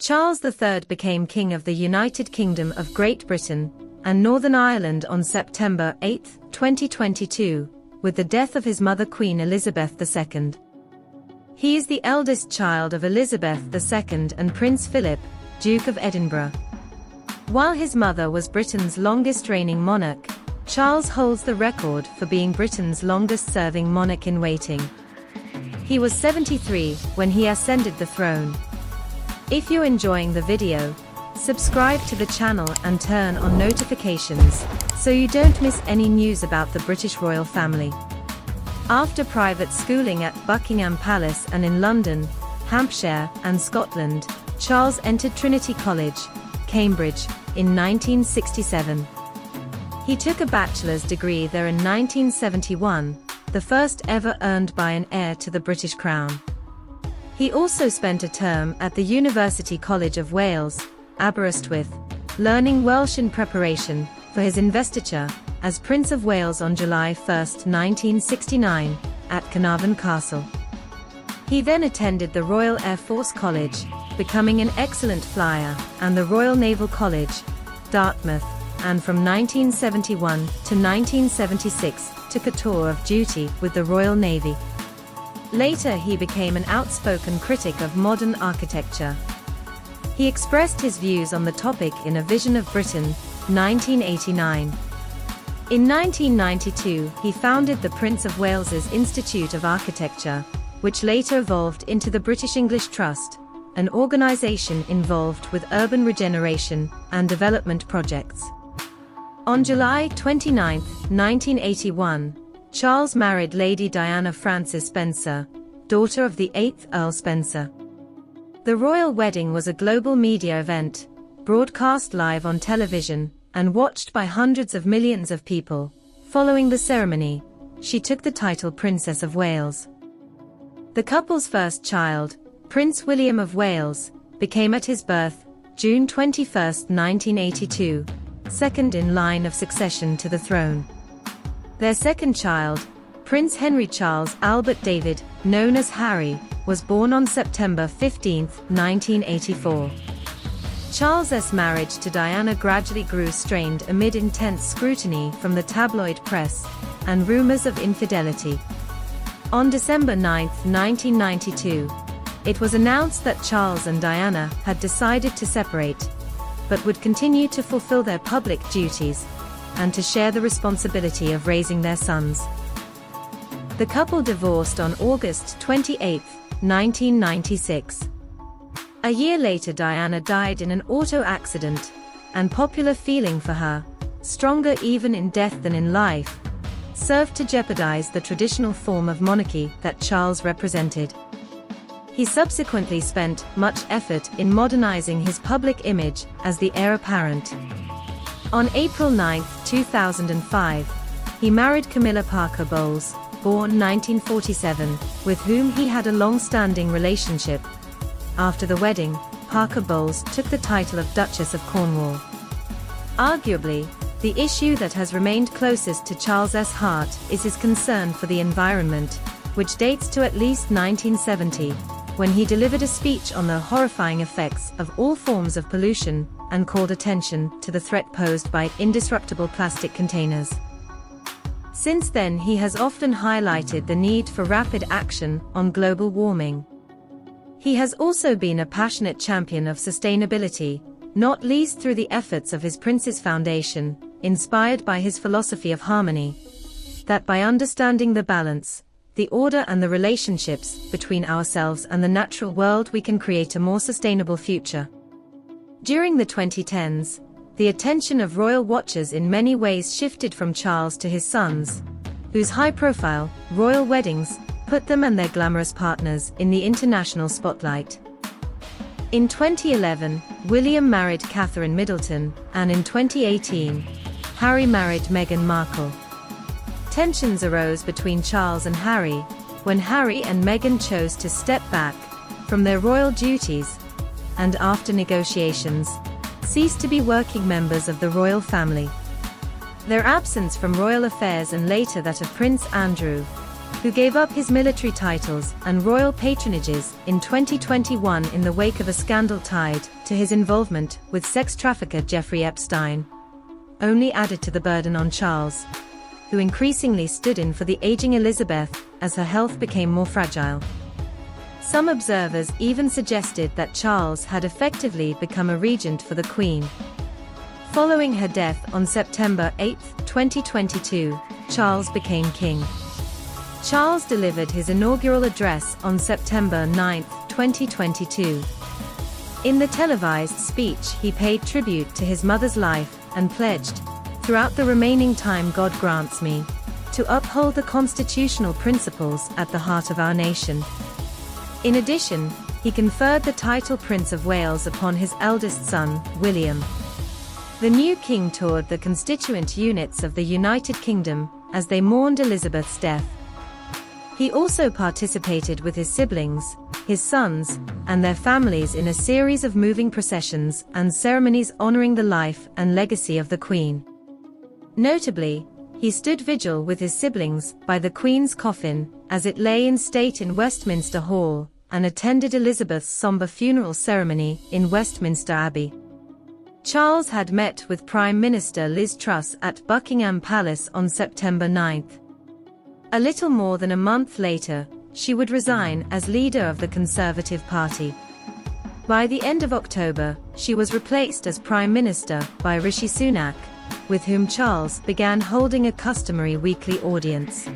Charles III became King of the United Kingdom of Great Britain and Northern Ireland on September 8, 2022, with the death of his mother Queen Elizabeth II. He is the eldest child of Elizabeth II and Prince Philip, Duke of Edinburgh. While his mother was Britain's longest-reigning monarch, Charles holds the record for being Britain's longest-serving monarch-in-waiting. He was 73 when he ascended the throne. If you're enjoying the video, subscribe to the channel and turn on notifications, so you don't miss any news about the British royal family. After private schooling at Buckingham Palace and in London, Hampshire, and Scotland, Charles entered Trinity College, Cambridge, in 1967. He took a bachelor's degree there in 1971, the first ever earned by an heir to the British Crown. He also spent a term at the University College of Wales, Aberystwyth, learning Welsh in preparation for his investiture as Prince of Wales on July 1, 1969, at Carnarvon Castle. He then attended the Royal Air Force College, becoming an excellent flyer, and the Royal Naval College, Dartmouth, and from 1971 to 1976 took a tour of duty with the Royal Navy. Later he became an outspoken critic of modern architecture. He expressed his views on the topic in A Vision of Britain, 1989. In 1992 he founded the Prince of Wales's Institute of Architecture, which later evolved into the British English Trust, an organisation involved with urban regeneration and development projects. On July 29, 1981, Charles married Lady Diana Frances Spencer, daughter of the 8th Earl Spencer. The royal wedding was a global media event, broadcast live on television, and watched by hundreds of millions of people. Following the ceremony, she took the title Princess of Wales. The couple's first child, Prince William of Wales, became at his birth, June 21, 1982, second in line of succession to the throne. Their second child, Prince Henry Charles Albert David, known as Harry, was born on September 15, 1984. Charles's marriage to Diana gradually grew strained amid intense scrutiny from the tabloid press and rumors of infidelity. On December 9, 1992, it was announced that Charles and Diana had decided to separate, but would continue to fulfill their public duties and to share the responsibility of raising their sons. The couple divorced on August 28, 1996. A year later Diana died in an auto accident, and popular feeling for her, stronger even in death than in life, served to jeopardize the traditional form of monarchy that Charles represented. He subsequently spent much effort in modernizing his public image as the heir apparent. On April 9, 2005, he married Camilla Parker Bowles, born 1947, with whom he had a long-standing relationship. After the wedding, Parker Bowles took the title of Duchess of Cornwall. Arguably, the issue that has remained closest to Charles's heart is his concern for the environment, which dates to at least 1970, when he delivered a speech on the horrifying effects of all forms of pollution and called attention to the threat posed by indestructible plastic containers. Since then he has often highlighted the need for rapid action on global warming. He has also been a passionate champion of sustainability, not least through the efforts of his Prince's Foundation, inspired by his philosophy of harmony, that by understanding the balance, the order and the relationships between ourselves and the natural world we can create a more sustainable future. During the 2010s, the attention of royal watchers in many ways shifted from Charles to his sons, whose high-profile, royal weddings put them and their glamorous partners in the international spotlight. In 2011, William married Catherine Middleton, and in 2018, Harry married Meghan Markle. Tensions arose between Charles and Harry, when Harry and Meghan chose to step back from their royal duties, and after negotiations, ceased to be working members of the royal family. Their absence from royal affairs and later that of Prince Andrew who gave up his military titles and royal patronages in 2021 in the wake of a scandal tied to his involvement with sex trafficker Jeffrey Epstein, only added to the burden on Charles, who increasingly stood in for the aging Elizabeth as her health became more fragile. Some observers even suggested that Charles had effectively become a regent for the Queen. Following her death on September 8, 2022, Charles became king. Charles delivered his inaugural address on September 9, 2022. In the televised speech, he paid tribute to his mother's life and pledged, "Throughout the remaining time God grants me, to uphold the constitutional principles at the heart of our nation." In addition, he conferred the title Prince of Wales upon his eldest son, William. The new king toured the constituent units of the United Kingdom as they mourned Elizabeth's death. He also participated with his siblings, his sons, and their families in a series of moving processions and ceremonies honoring the life and legacy of the Queen. Notably, he stood vigil with his siblings by the Queen's coffin as it lay in state in Westminster Hall, and attended Elizabeth's somber funeral ceremony in Westminster Abbey. Charles had met with Prime Minister Liz Truss at Buckingham Palace on September 9. A little more than a month later, she would resign as leader of the Conservative Party. By the end of October, she was replaced as Prime Minister by Rishi Sunak, with whom Charles began holding a customary weekly audience.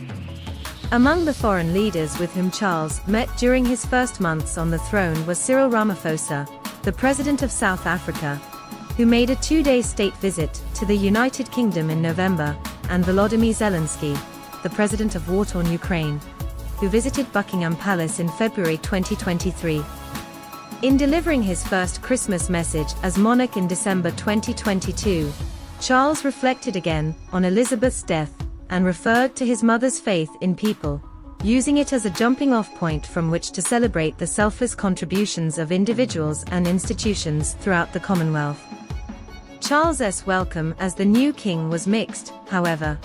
Among the foreign leaders with whom Charles met during his first months on the throne was Cyril Ramaphosa, the President of South Africa, who made a two-day state visit to the United Kingdom in November, and Volodymyr Zelensky, the President of war-torn Ukraine, who visited Buckingham Palace in February 2023. In delivering his first Christmas message as monarch in December 2022, Charles reflected again on Elizabeth's death and referred to his mother's faith in people, using it as a jumping-off point from which to celebrate the selfless contributions of individuals and institutions throughout the Commonwealth. Charles's welcome as the new king was mixed, however.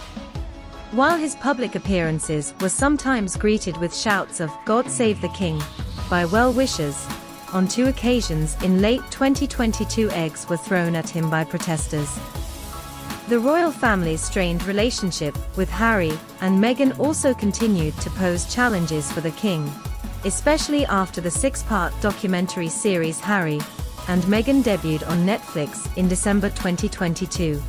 While his public appearances were sometimes greeted with shouts of "God Save the King" by well-wishers, on two occasions in late 2022 eggs were thrown at him by protesters. The royal family's strained relationship with Harry and Meghan also continued to pose challenges for the king, especially after the six-part documentary series Harry and Meghan debuted on Netflix in December 2022.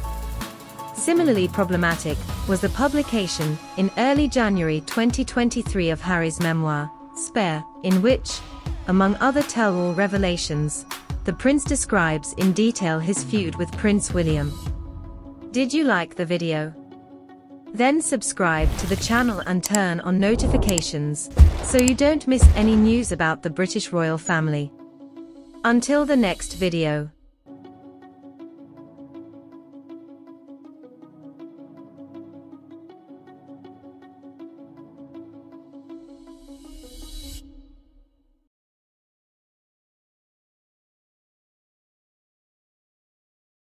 Similarly problematic was the publication in early January 2023 of Harry's memoir, Spare, in which, among other tell-all revelations, the prince describes in detail his feud with Prince William. Did you like the video? Then subscribe to the channel and turn on notifications, so you don't miss any news about the British royal family. Until the next video.